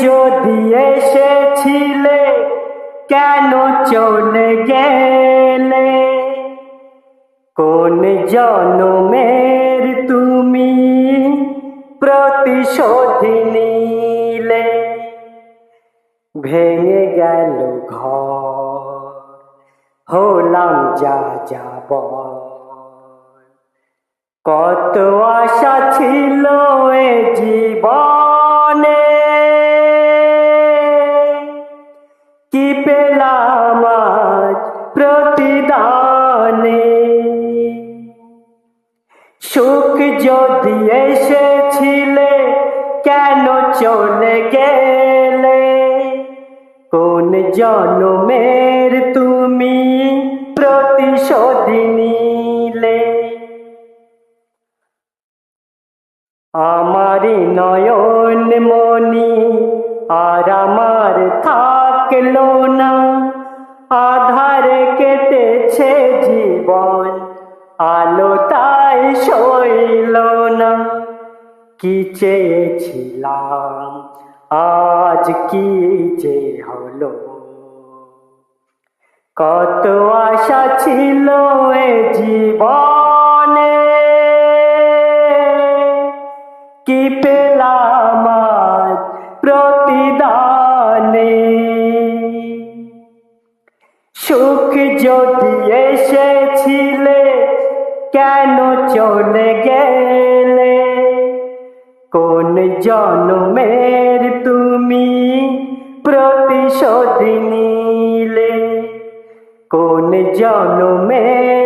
যদি এসেছিলে কেন চলে গেলে? কোন জনমের তুমি প্রতিশোধ নিলে? ভেঙে গেল ঘর, হলাম যা যাযাবর। কত আশা ছিল এ জীবনে, কি পেলাম আজ প্রতিদানে? সুখ যদি এসেছিলে কেন চলে গেলে? কোন জনমের তুমি প্রতিশোধ নিলে? আমারি নয়ন মনি আর আমার থাকলো না, আধারে কেটেছে জীবন, আলো তাই সইল না। কি চেয়েছিলাম আজ কি যে হলো? কত আশা ছিল এ জীবনে, কি পেলাম আজ প্রতিদানে? সুখ যদি এসেছিলে কেন চলে গেলে? কোন জনমের তুমি প্রতিশোধ নিলে? কোন জনমের